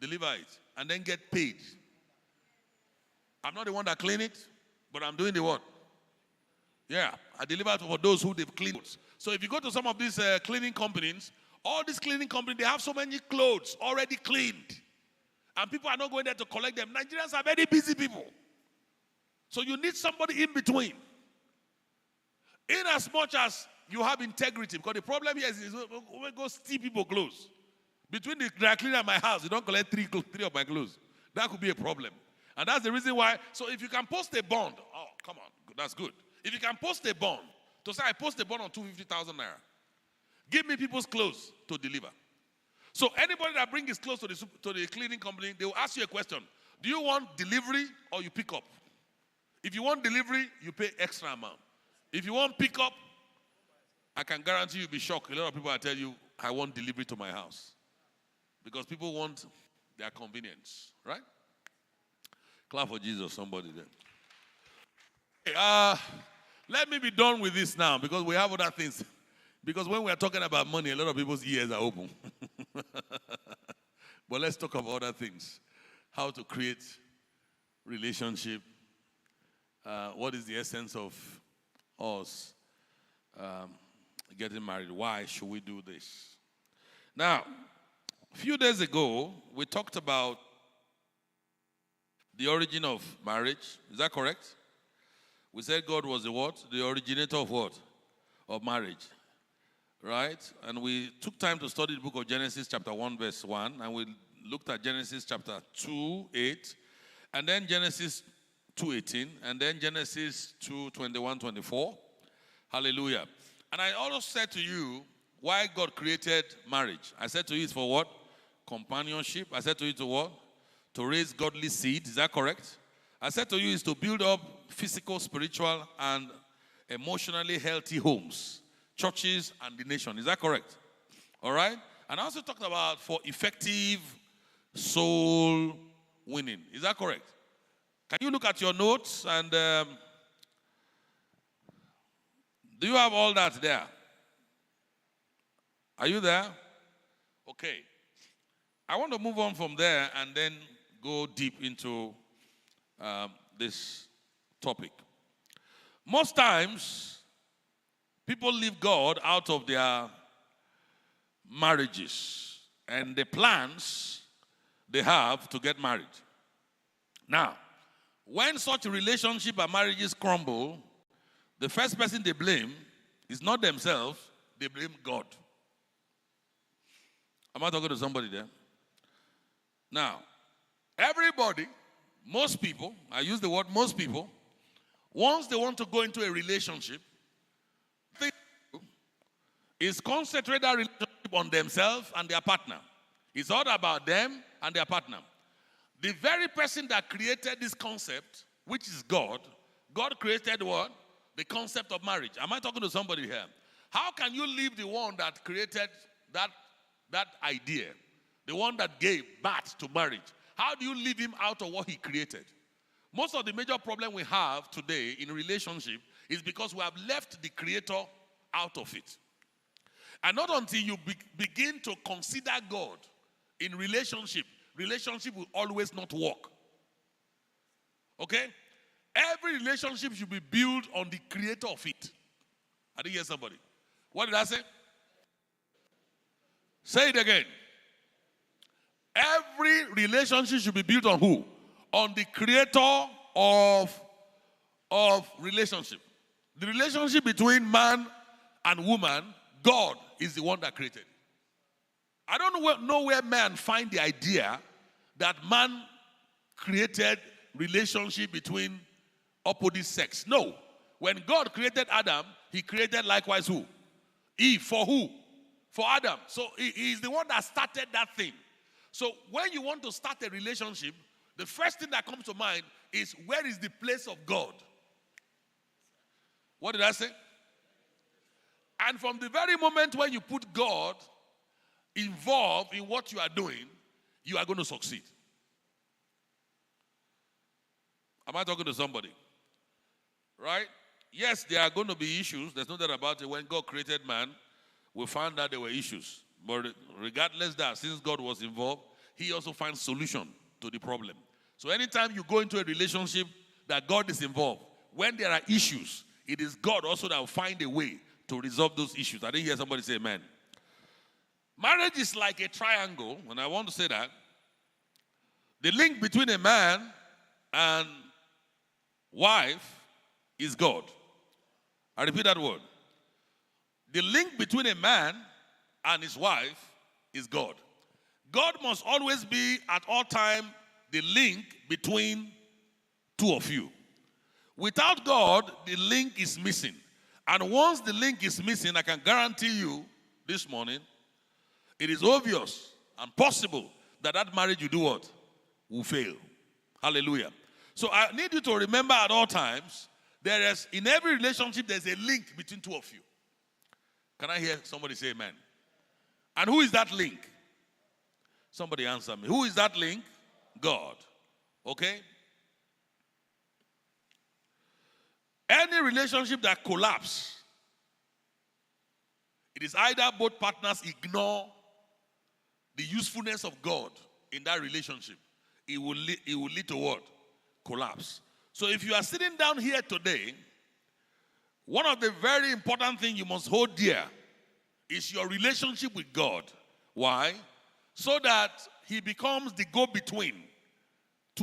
deliver it, and then get paid. I'm not the one that clean it, but I'm doing the what? Yeah, I deliver it for those who they've cleaned. So if you go to some of these cleaning companies, all these cleaning companies, they have so many clothes already cleaned. And people are not going there to collect them. Nigerians are very busy people. So you need somebody in between. In as much as you have integrity, because the problem here is we go steal people clothes. Between the dry cleaner and my house, you don't collect three of my clothes. That could be a problem. And that's the reason why. So if you can post a bond, oh, come on, that's good. If you can post a bond, to say I post a bond on 250,000 naira, give me people's clothes to deliver. So anybody that brings his clothes to the cleaning company, they will ask you a question. Do you want delivery or you pick up? If you want delivery, you pay extra amount. If you want pick up, I can guarantee you'll be shocked. A lot of people will tell you, I want delivery to my house. Because people want their convenience, right? Clap for Jesus, somebody there. Let me be done with this now because we have other things. Because when we are talking about money, a lot of people's ears are open. But let's talk about other things. How to create relationship. What is the essence of us getting married? Why should we do this? Now, a few days ago, we talked about the origin of marriage. Is that correct? We said God was the what? The originator of what? Of marriage. Right? And we took time to study the book of Genesis chapter 1 verse 1. And we looked at Genesis chapter 2, 8. And then Genesis 2:18. And then Genesis 2:21, 24. Hallelujah. And I also said to you why God created marriage. I said to you it's for what? Companionship. I said to you to what? To raise godly seed. Is that correct? I said to you is to build up physical, spiritual, and emotionally healthy homes, churches, and the nation. Is that correct? All right? And I also talked about for effective soul winning. Is that correct? Can you look at your notes and do you have all that there? Are you there? Okay. I want to move on from there and then go deep into this topic. Most times, people leave God out of their marriages and the plans they have to get married. Now, when such relationship and marriages crumble, the first person they blame is not themselves, they blame God. Am I talking to somebody there? Now, everybody, most people, I use the word most people, once they want to go into a relationship, they is concentrate that relationship on themselves and their partner. It's all about them and their partner. The very person that created this concept, which is God, God created what? The concept of marriage. Am I talking to somebody here? How can you leave the one that created that idea, the one that gave birth to marriage? How do you leave him out of what he created? Most of the major problem we have today in relationship is because we have left the creator out of it. And not until you begin to consider God in relationship will always not work. Okay? Every relationship should be built on the creator of it. I didn't hear somebody. What did I say? Say it again. Every relationship should be built on who? On the creator of relationship. The relationship between man and woman, God is the one that created. I don't know where man find the idea that man created relationship between opposite sex. No. When God created Adam, he created likewise who? Eve. For who? For Adam. So he is the one that started that thing. So when you want to start a relationship, the first thing that comes to mind is where is the place of God? What did I say? And from the very moment when you put God involved in what you are doing, you are going to succeed. Am I talking to somebody? Right? Yes, there are going to be issues. There's no doubt about it. When God created man, we found out there were issues. But regardless of that, since God was involved, he also finds solution to the problem. So anytime you go into a relationship that God is involved, when there are issues, it is God also that will find a way to resolve those issues. I didn't hear somebody say amen. Marriage is like a triangle, and I want to say that. The link between a man and wife is God. I repeat that word. The link between a man and his wife is God. God must always be at all time the link between two of you. Without God, the link is missing. And once the link is missing, I can guarantee you this morning, it is obvious and possible that that marriage you do what? Will fail. Hallelujah. So I need you to remember at all times, in every relationship, there's a link between two of you. Can I hear somebody say amen? And who is that link? Somebody answer me. Who is that link? God. Okay? Any relationship that collapses, it is either both partners ignore the usefulness of God in that relationship. It will lead to what? Collapse. So if you are sitting down here today, one of the very important things you must hold dear is your relationship with God. Why? So that he becomes the go-between